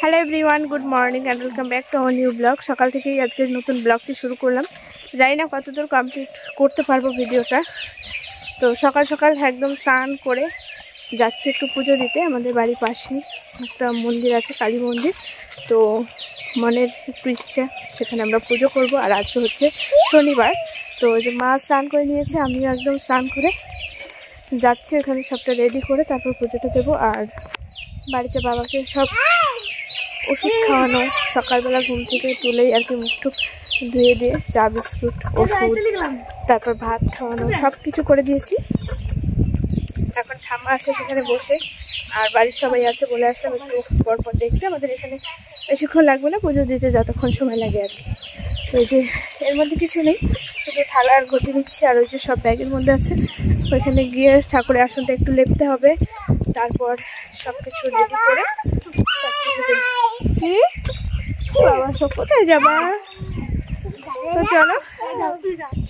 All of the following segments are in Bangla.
Hello everyone, good morning and welcome back to our new blog. সকাল থেকেই আজকের নতুন ব্লগটি শুরু করলাম। জানি না কতদূর কমপ্লিট করতে পারবো ভিডিওটা। তো সকাল সকাল একদম স্নান করে যাচ্ছি একটু পুজো দিতে। আমাদের বাড়ির পাশেই একটা মন্দির আছে, কালী মন্দির। তো মনের একটু ইচ্ছা, সেখানে আমরা পুজো করব। আর আজকে হচ্ছে শনিবার। তো যে মা স্নান করে নিয়েছে, আমিও একদম স্নান করে যাচ্ছি ওখানে, সবটা রেডি করে তারপর পুজোটা দেবো। আর বাড়িতে বাবাকে সব ওষুধ খাওয়ানো, সকালবেলা ঘুম থেকে তুলেই আর কি মুখটুক ধুয়ে দিয়ে চা বিস্কুট ওষুধ তারপর ভাত খাওয়ানো সব কিছু করে দিয়েছি। এখন ঠাম্মা আছে সেখানে বসে, আর বাড়ির সবাই আছে। বলে আসলাম একটু পরপর দেখতে। আমাদের এখানে বেশিক্ষণ লাগবে না, পুজো দিতে যতক্ষণ সময় লাগে আর কি। তো এই যে এর মধ্যে কিছু নেই, শুধু থালা আর ঘটি নিচ্ছি। আর ওই যে সব ব্যাগের মধ্যে আছে, ওইখানে গিয়ে ঠাকুরের আসনটা একটু লেপতে হবে। তারপর সব কিছু রেডি করে কি বাবা সব কোথায় যাবা। তো চলো,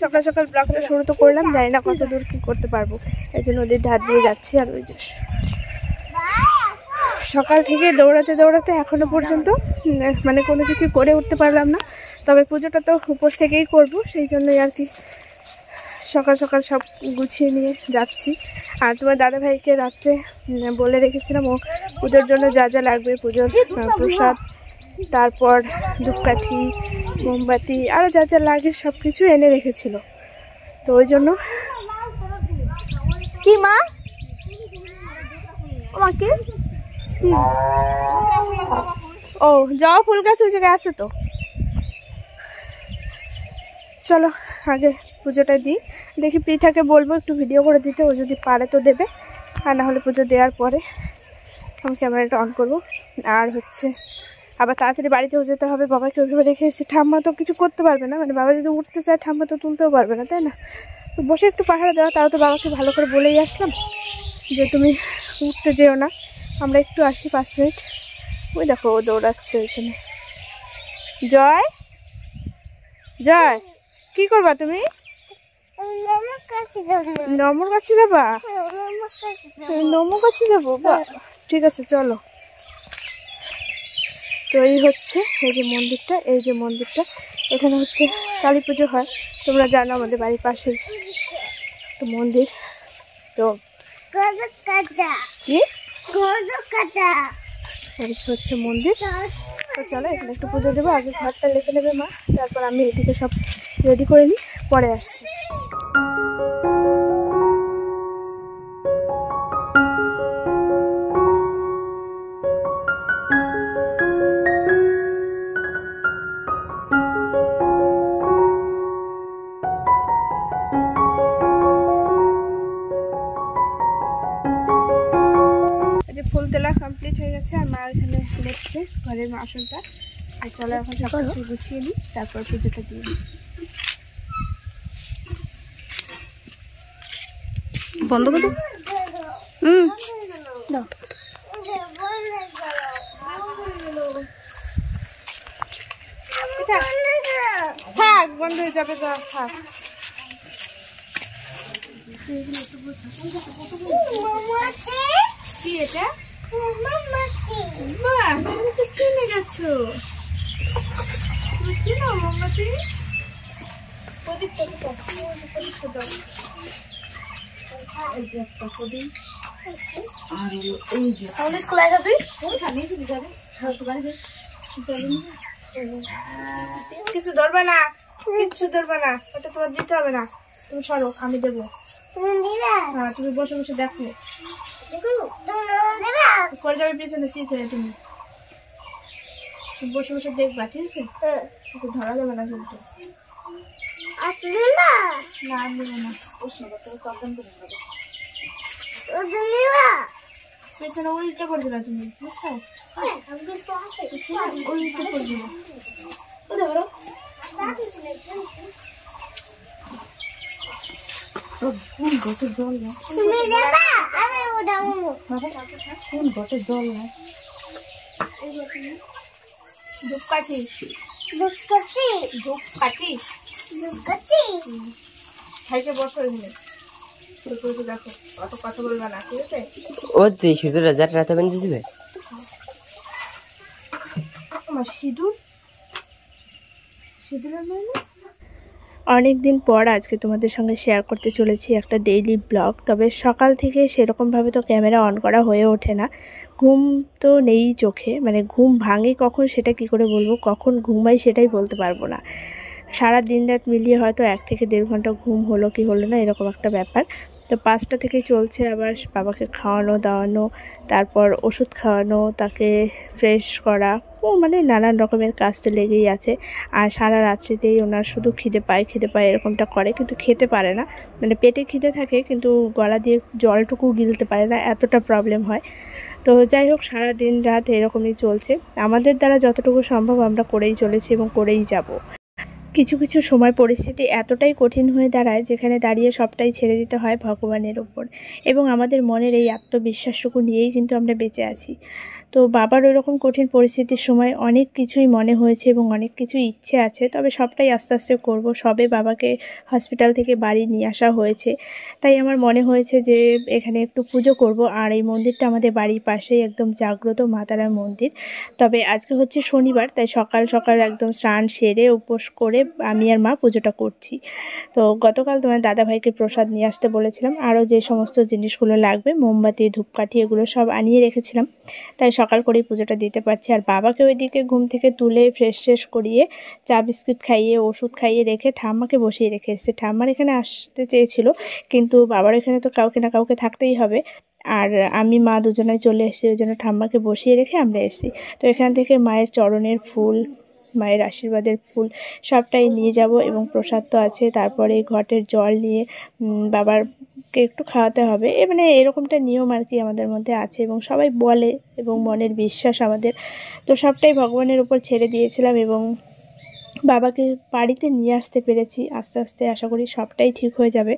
সকাল সকাল ব্লগটা শুরু তো করলাম। জানি না কত দূর কি করতে পারবো, এই যে নদীর ধার দিয়ে যাচ্ছি। আর ওই যে সকাল থেকে দৌড়াতে দৌড়াতে এখনো পর্যন্ত মানে কোনো কিছু করে উঠতে পারলাম না। তবে পুজোটা তো উপোস থেকেই করব, সেই জন্যই আর কি সকাল সকাল সব গুছিয়ে নিয়ে যাচ্ছি। আর তোমার দাদাভাইকে রাত্রে বলে রেখেছিলাম ও পুজোর জন্য যা যা লাগবে, পুজোর প্রসাদ, তারপর ধূপকাঠি, মোমবাতি, আরও যা যা লাগে সব কিছু এনে রেখেছিল। তো ওই জন্য কি মা আমাকে ও যাও, ফুল গাছ ওই জায়গায় আছে। তো চলো আগে পুজোটা দিই। দেখি পৃথাকে বলবো একটু ভিডিও করে দিতে, ও যদি পারে তো দেবে, আর না হলে পুজো দেওয়ার পরে আমি ক্যামেরাটা অন করবো। আর হচ্ছে আবার তাড়াতাড়ি বাড়িতেও যেতে হবে, বাবাকে ওইভাবে রেখে এসেছি। ঠাম্মা তো কিছু করতে পারবে না, মানে বাবা যদি উঠতে চায় ঠাম্মা তো তুলতেও পারবে না, তাই না? তো বসে একটু পাহারা দেওয়া, তাও তো বাবাকে ভালো করে বলেই আসলাম যে তুমি উঠতে যেও না, আমরা একটু আসি 5 মিনিট। ওই দেখো ও দৌড়াচ্ছে ওইখানে। জয় জয় কি করবা তুমি? নমর কাছে যাবা? নমর কাছে যাবো? ঠিক আছে চলো। তো এই হচ্ছে এই যে মন্দিরটা, এই যে মন্দিরটা, এখানে হচ্ছে কালী পুজো হয়। তোমরা জানো আমাদের বাড়ির পাশে একটা মন্দির। তো কি হচ্ছে মন্দির। তো চলো এখানে একটু পুজো দেবো। আগে ঘরটা লেপে নেবে মা, তারপর আমি এদিকে সব রেডি করে নিই, পরে আসছি। ফুল তোলা কমপ্লিট হয়ে গেছে, আর মা এখানে লেপছে ঘরের আসনটা। আর চলো এখন সব কিছু গুছিয়ে নিই, তারপর পুজোটা দিয়ে নিই। বন্ধ করো। হ্যাঁ বন্ধ হয়ে যাবে, থাক। কি এটা? চিনে গেছো? চিনো মোমবাতি? কিছু ধরবে না, কিচ্ছু ধরবে না, ওটা তোমার দিতে হবে না। তুমি সরো, আমি দেবো। হ্যাঁ তুমি বসে বসে দেখো করে যাবে পেছনে চিত হয়ে। তুমি বসে বসে দেখবা, ঠিক আছে? ধরা যাবে না কিন্তু। না আমি নেবো না, পেছনে উল্টো করবে না তুমি, বুঝছো? উল্টো করবে না। কোন ঘটে জল না, কোন ঘটে জল না। ধূপকাঠি ধূপকাঠি ধূপকাঠি ধূপকাঠি খাইতে বসো। এখানে দেখো অত কথা বলবা না, ঠিক আছে? ও যে শুধু রাজার রাতে বেঁধে দিবে। অনেক দিন পর আজকে তোমাদের সঙ্গে শেয়ার করতে চলেছি একটা ডেইলি ব্লগ। তবে সকাল থেকে সেরকমভাবে তো ক্যামেরা অন করা হয়ে ওঠে না, ঘুম তো নেই চোখে, মানে ঘুম ভাঙে কখন সেটা কি করে বলবো, কখন ঘুমাই সেটাই বলতে পারবো না। সারা দিন রাত মিলিয়ে হয়তো 1 থেকে 1.5 ঘন্টা ঘুম হলো কি হলো না, এরকম একটা ব্যাপার। তো 5টা থেকে চলছে আবার বাবাকে খাওয়ানো দাওয়ানো, তারপর ওষুধ খাওয়ানো, তাকে ফ্রেশ করা, মানে নানান রকমের কাজ তো লেগেই আছে। আর সারা রাত্রিতেই ওনার শুধু খিদে পায় এরকমটা করে, কিন্তু খেতে পারে না, মানে পেটে খিদে থাকে কিন্তু গলা দিয়ে জলটুকু গিলতে পারে না, এতটা প্রবলেম হয়। তো যাই হোক, সারা দিন রাত এরকমই চলছে। আমাদের দ্বারা যতটুকু সম্ভব আমরা করেই চলেছি এবং করেই যাব। কিছু কিছু সময় পরিস্থিতি এতটাই কঠিন হয়ে দাঁড়ায় যেখানে দাঁড়িয়ে সবটাই ছেড়ে দিতে হয় ভগবানের ওপর, এবং আমাদের মনের এই আত্মবিশ্বাসটুকু নিয়েই কিন্তু আমরা বেঁচে আছি। তো বাবার ওইরকম কঠিন পরিস্থিতির সময় অনেক কিছুই মনে হয়েছে এবং অনেক কিছুই ইচ্ছে আছে, তবে সবটাই আস্তে আস্তে করব। সবে বাবাকে হসপিটাল থেকে বাড়ি নিয়ে আসা হয়েছে, তাই আমার মনে হয়েছে যে এখানে একটু পুজো করব। আর এই মন্দিরটা আমাদের বাড়ির পাশেই, একদম জাগ্রত মা তারার মন্দির। তবে আজকে হচ্ছে শনিবার, তাই সকাল সকাল একদম স্নান সেরে উপোস করে আমি আর মা পুজোটা করছি। তো গতকাল তোমার দাদাভাইকে প্রসাদ নিয়ে আসতে বলেছিলাম, আরও যে সমস্ত জিনিসগুলো লাগবে, মোমবাতি ধূপকাঠি এগুলো সব আনিয়ে রেখেছিলাম, তাই সকাল করেই পুজোটা দিতে পারছি। আর বাবাকে ওইদিকে ঘুম থেকে তুলে ফ্রেশ করিয়ে চা বিস্কুট খাইয়ে ওষুধ খাইয়ে রেখে ঠাম্মাকে বসিয়ে রেখে এসেছে। ঠাম্মার এখানে আসতে চেয়েছিল, কিন্তু বাবার এখানে তো কাউকে না কাউকে থাকতেই হবে, আর আমি মা দুজনাই চলে এসেছি, ওই জন্য ঠাম্মাকে বসিয়ে রেখে আমরা এসেছি। তো এখান থেকে মায়ের চরণের ফুল, মায়ের আশীর্বাদের ফুল সবটাই নিয়ে যাব, এবং প্রসাদ তো আছে। তারপরে ঘটের জল নিয়ে বাবারকে একটু খাওয়াতে হবে, মানে এরকমটা নিয়ম আর কি আমাদের মধ্যে আছে, এবং সবাই বলে, এবং মনের বিশ্বাস আমাদের। তো সবটাই ভগবানের উপর ছেড়ে দিয়েছিলাম, এবং বাবাকে বাড়িতে নিয়ে আসতে পেরেছি। আস্তে আস্তে আশা করি সবটাই ঠিক হয়ে যাবে।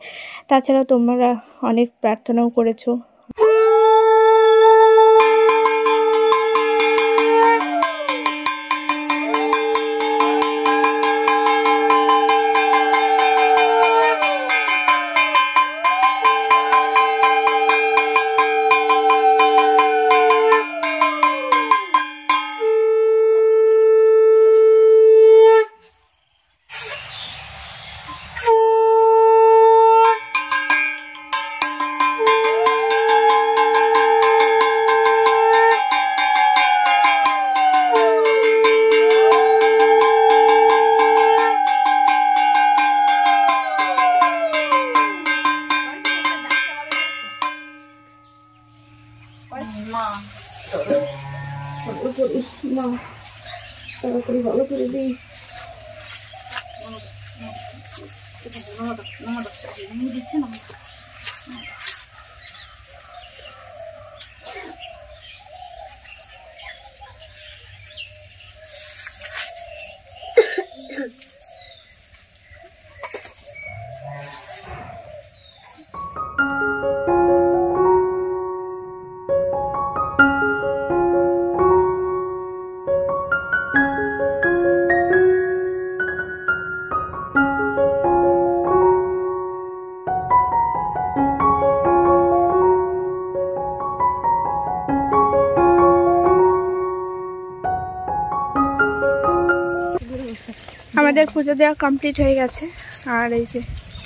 তাছাড়াও তোমরা অনেক প্রার্থনাও করেছো। ভালো করে দিই। দিচ্ছে না আমাদের পুজো দেওয়া কমপ্লিট হয়ে গেছে। আর এই যে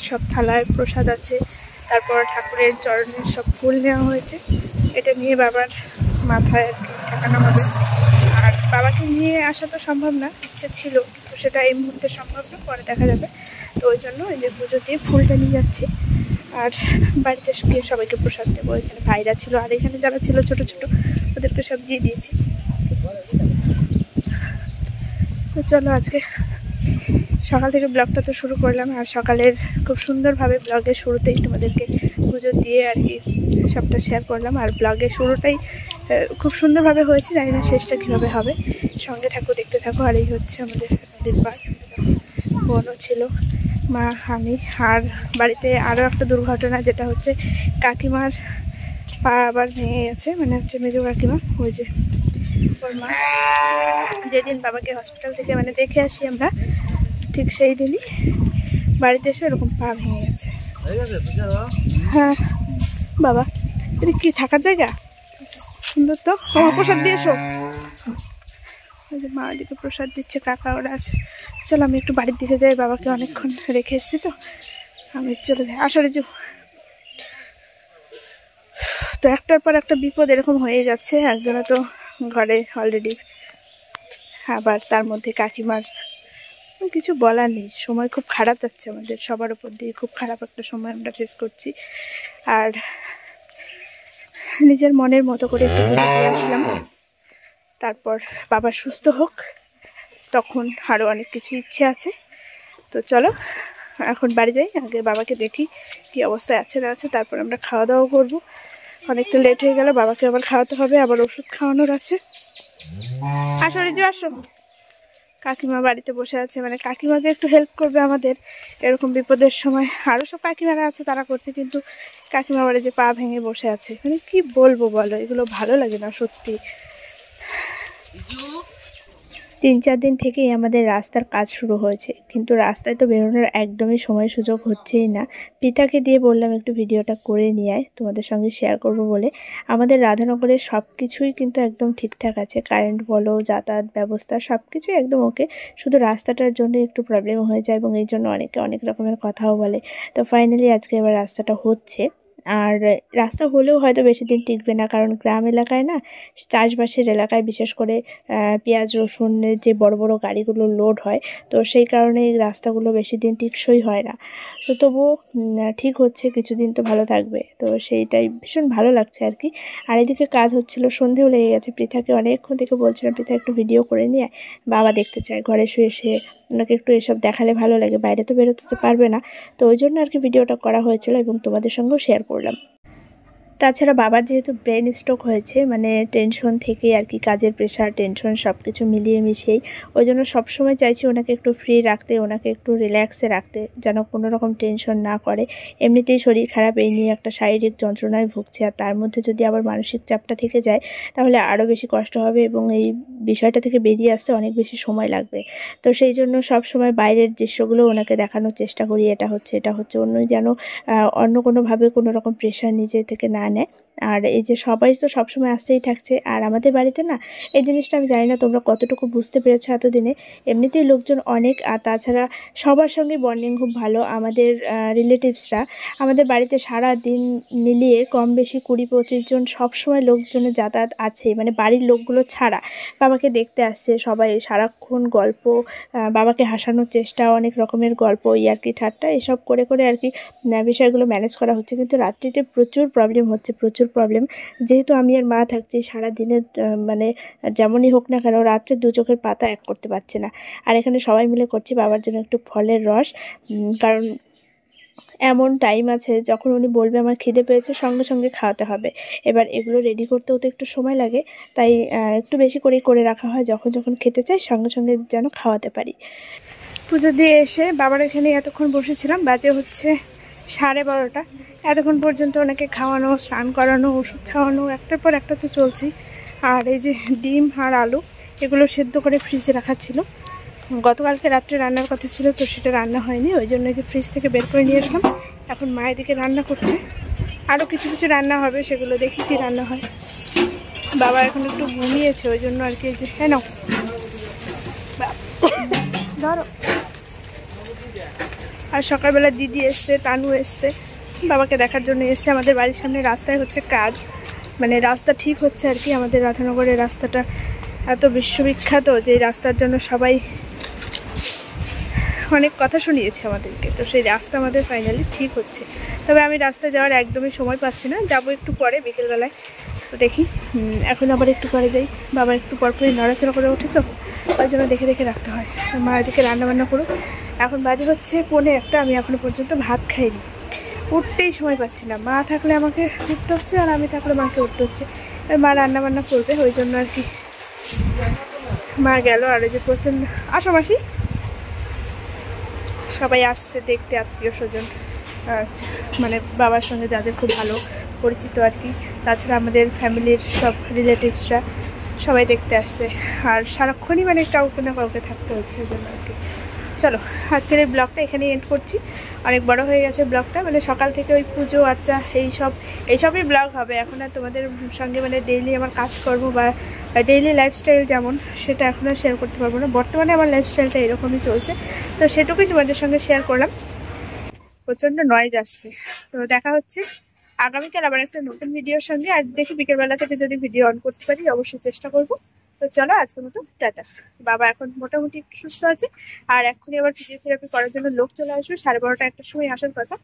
সব থালায় প্রসাদ আছে, তারপর ঠাকুরের চরণের সব ফুল নেওয়া হয়েছে। এটা নিয়ে বাবার মাথায় আর কি ঠেকানো হবে। আর বাবাকে নিয়ে আসা তো সম্ভব না, ইচ্ছে ছিল, কিন্তু সেটা এই মুহূর্তে সম্ভব না, পরে দেখা যাবে। তো ওই জন্য এই যে পুজো দিয়ে ফুলটা নিয়ে যাচ্ছি, আর বাড়িতে গিয়ে সবাইকে প্রসাদ দেবো। এখানে ভাইরা ছিল, আর এখানে যারা ছিল ছোট ছোট, ওদেরকে সব দিয়ে দিয়েছি। তো চলো, আজকে সকাল থেকে ব্লগটা তো শুরু করলাম, আর সকালের খুব সুন্দরভাবে ব্লগের শুরুতেই তোমাদেরকে পুজো দিয়ে আর কি সবটা শেয়ার করলাম। আর ব্লগের শুরুটাই খুব সুন্দরভাবে হয়েছে, জানি না শেষটা কীভাবে হবে। সঙ্গে থাকো, দেখতে থাকো। আর এই হচ্ছে আমাদের নদীর পাড়, বোনও ছিল, মা, আমি। আর বাড়িতে আরও একটা দুর্ঘটনা, যেটা হচ্ছে কাকিমার পা আবার ভেঙে গেছে, মানে হচ্ছে মেজো কাকিমা, ওই যে ওর মা। যেদিন বাবাকে হসপিটাল থেকে মানে দেখে আসি আমরা, ঠিক সেই দিনই বাড়িতে এসে এরকম পা ভেঙে গেছে। হ্যাঁ বাবা, এটা কি থাকার জায়গা? সুন্দর তো। তোমার প্রসাদ দিয়ে এসো, ওই যে মা ওদিকে প্রসাদ দিচ্ছে, কাকা ওরা আছে। চলো আমি একটু বাড়ির দিকে যাই, বাবাকে অনেকক্ষণ রেখে এসেছি তো, আমি চলে যাই। আসলে যে তো একটার পর একটা বিপদ এরকম হয়ে যাচ্ছে। একজনে তো ঘরে অলরেডি, আবার তার মধ্যে কাকিমার কিছু বলার নেই। সময় খুব খারাপ যাচ্ছে আমাদের সবার উপর দিয়ে, খুব খারাপ একটা সময় আমরা ফেস করছি। আর নিজের মনের মতো করে একটু ঘুরে আসলাম, তারপর বাবা সুস্থ হোক, তখন আরও অনেক কিছু ইচ্ছে আছে। তো চলো এখন বাড়ি যাই, আগে বাবাকে দেখি কি অবস্থায় আছে না আছে, তারপর আমরা খাওয়া দাওয়া করবো। অনেকটা লেট হয়ে গেল, বাবাকে আবার খাওয়াতে হবে, আবার ওষুধ খাওয়ানোর আছে। আসলে যে আসো, কাকিমা বাড়িতে বসে আছে, মানে কাকিমা যে একটু হেল্প করবে আমাদের এরকম বিপদের সময়। আরও সব কাকিমারা আছে তারা করছে, কিন্তু কাকিমা বাড়ি যে পা ভেঙে বসে আছে, মানে কি বলবো বলো, এগুলো ভালো লাগে না সত্যি। 3-4 দিন থেকেই আমাদের রাস্তার কাজ শুরু হয়েছে, কিন্তু রাস্তায় তো বেরোনোর একদমই সময় সুযোগ হচ্ছেই না। পিতাকে দিয়ে বললাম একটু ভিডিওটা করে নিয়ে আয়, তোমাদের সঙ্গে শেয়ার করব বলে। আমাদের রাধানগরের সব কিছুই কিন্তু একদম ঠিকঠাক আছে, কারেন্ট বলো, যাতায়াত ব্যবস্থা সব কিছুই একদম ওকে। শুধু রাস্তাটার জন্য একটু প্রবলেম হয়ে যায়, এবং এই জন্য অনেকে অনেক রকমের কথাও বলে। তো ফাইনালি আজকে এবার রাস্তাটা হচ্ছে। আর রাস্তা হলেও হয়তো বেশি দিন টিকবে না, কারণ গ্রাম এলাকায় না, চাষবাসের এলাকায় বিশেষ করে পেঁয়াজ রসুনের যে বড় বড় গাড়িগুলো লোড হয়, তো সেই কারণে এই রাস্তাগুলো বেশি দিন টিকসই হয় না। তো তবুও ঠিক হচ্ছে, কিছুদিন তো ভালো থাকবে, তো সেইটাই ভীষণ ভালো লাগছে আর কি। আর এদিকে কাজ হচ্ছিলো, সন্ধেও লেগে গেছে। পৃথাকে অনেকক্ষণ থেকে বলছিলাম, পৃথা একটু ভিডিও করে নিয়ে বাবা দেখতে চায়, ঘরে শুয়ে শুয়ে ওনাকে একটু এসব দেখালে ভালো লাগে, বাইরে তো বেরোতে পারবে না। তো ওই জন্য আর কি ভিডিওটা করা হয়েছিল, এবং তোমাদের সঙ্গেও শেয়ার করলাম। তাছাড়া বাবার যেহেতু ব্রেন স্ট্রোক হয়েছে, মানে টেনশন থেকে আর কি, কাজের প্রেশার, টেনশন সব কিছু মিলিয়ে মিশিয়েই, ওই জন্য সবসময় চাইছি ওনাকে একটু ফ্রি রাখতে, ওনাকে একটু রিল্যাক্সে রাখতে, যেন কোনো রকম টেনশন না করে। এমনিতেই শরীর খারাপ, এই নিয়ে একটা শারীরিক যন্ত্রণায় ভুগছে, আর তার মধ্যে যদি আবার মানসিক চাপটা থেকে যায় তাহলে আরও বেশি কষ্ট হবে, এবং এই বিষয়টা থেকে বেরিয়ে আসতে অনেক বেশি সময় লাগবে। তো সেই জন্য সবসময় বাইরের দৃশ্যগুলো ওনাকে দেখানোর চেষ্টা করি, এটা হচ্ছে এটা হচ্ছে, অন্য যেন অন্য কোনোভাবে কোনো রকম প্রেশার নিজে থেকে না নেয়। আর এই যে সবাই তো সবসময় আসতেই থাকছে, আর আমাদের বাড়িতে না এই জিনিসটা আমি জানি না তোমরা কতটুকু বুঝতে পেরেছো এতদিনে, এমনিতেই লোকজন অনেক, আর তাছাড়া সবার সঙ্গে বন্ডিং খুব ভালো। আমাদের রিলেটিভসরা আমাদের বাড়িতে সারা দিন মিলিয়ে কম বেশি 20-25 জন সবসময় লোকজনের যাতায়াত আছে, মানে বাড়ির লোকগুলো ছাড়া। বাবাকে দেখতে আসছে সবাই, সারাক্ষণ গল্প, বাবাকে হাসানোর চেষ্টা, অনেক রকমের গল্প, ইয়ার্কি ঠাট্টা এসব করে করে আর কি বিষয়গুলো ম্যানেজ করা হচ্ছে। কিন্তু রাত্রিতে প্রচুর প্রবলেম হচ্ছে, প্রচুর প্রবলেম। যেহেতু আমি আর মা থাকছি, সারাদিনে মানে যেমনই হোক না কেন রাত্রে 2 চোখের পাতা এক করতে পারছে না। আর এখানে সবাই মিলে করছি বাবার জন্য একটু ফলের রস, কারণ এমন টাইম আছে যখন উনি বলবে আমার খিদে পেয়েছে, সঙ্গে সঙ্গে খাওয়াতে হবে। এবার এগুলো রেডি করতেও তো একটু সময় লাগে, তাই একটু বেশি করেই করে রাখা হয়, যখন যখন খেতে চাই সঙ্গে সঙ্গে যেন খাওয়াতে পারি। পুজো দিয়ে এসে বাবার এখানে এতক্ষণ বসেছিলাম, বাজে হচ্ছে 12:30। এতক্ষণ পর্যন্ত ওনাকে খাওয়ানো, স্নান করানো, ওষুধ খাওয়ানো, একটার পর একটা তো চলছেই। আর এই যে ডিম আর আলু এগুলো সেদ্ধ করে ফ্রিজে রাখা ছিল, গতকালকে রাত্রে রান্নার কথা ছিল, তো সেটা রান্না হয়নি, ওই জন্য যে ফ্রিজ থেকে বের করে নিয়ে আসলাম। এখন মায়ের দিকে রান্না করছে, আরও কিছু কিছু রান্না হবে, সেগুলো দেখি কি রান্না হয়। বাবা এখন একটু ঘুমিয়েছে, ওই জন্য আর কি যে হ্যাঁ নাও ধরো। আর সকালবেলা দিদি এসছে, তানু এসছে, বাবাকে দেখার জন্য এসছে। আমাদের বাড়ির সামনে রাস্তায় হচ্ছে কাজ, মানে রাস্তা ঠিক হচ্ছে আর কি। আমাদের রাধানগরের রাস্তাটা এত বিশ্ববিখ্যাত যে রাস্তার জন্য সবাই অনেক কথা শুনিয়েছে আমাদেরকে, তো সেই রাস্তা আমাদের ফাইনালি ঠিক হচ্ছে। তবে আমি রাস্তায় যাওয়ার একদমই সময় পাচ্ছি না, যাবো একটু পরে বিকেলবেলায়। তো দেখি, এখন আবার একটু পরে যাই, বাবা একটু পরপরই নড়াচড়া করে ওঠে, তো ওই জন্য দেখে দেখে রাখতে হয়। মা এদিকে রান্নাবান্না করুক। এখন বাজে হচ্ছে 1:45, আমি এখনও পর্যন্ত ভাত খাইনি, উঠতেই সময় পাচ্ছি না। মা থাকলে আমাকে উঠতে হচ্ছে, আর আমি থাকলে মাকে উঠতে হচ্ছে। আর মা রান্নাবান্না করবে, ওই জন্য আর কি মা গেল। আর ওই যে প্রচণ্ড আশামাসি সবাই আসছে দেখতে, আত্মীয় স্বজন, মানে বাবার সঙ্গে যাদের খুব ভালো পরিচিত আর কি, তাছাড়া আমাদের ফ্যামিলির সব রিলেটিভসরা সবাই দেখতে আসছে। আর সারাক্ষণই মানে কাউকে না কাউকে থাকতে হচ্ছে, ওই জন্য আর কি। চলো আজকের এই ব্লগটা এখানেই এন্ড করছি, অনেক বড় হয়ে গেছে ব্লগটা, মানে সকাল থেকে ওই পুজো আর্চা এইসবই ব্লগ হবে। এখন আর তোমাদের সঙ্গে মানে ডেইলি আমার কাজকর্ম বা ডেইলি লাইফস্টাইল যেমন, সেটা এখন আর শেয়ার করতে পারবো না। বর্তমানে আমার লাইফস্টাইলটা এরকমই চলছে, তো সেটুকুই তোমাদের সঙ্গে শেয়ার করলাম। প্রচণ্ড নয়েজ আসছে। তো দেখা হচ্ছে আগামীকাল আবার একটা নতুন ভিডিওর সঙ্গে। আর দেখি বিকেলবেলা থেকে যদি ভিডিও অন করতে পারি অবশ্যই চেষ্টা করব। তো চলো আজকের মতো টাটা। বাবা এখন মোটামুটি একটু সুস্থ আছে, আর এখনই আবার ফিজিওথেরাপি করার জন্য লোক চলে আসবে। 12:30 1টার সময় আসার কথা,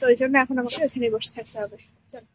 তো ওই জন্য এখন আমাকে ওখানে বসে থাকতে হবে। চলো।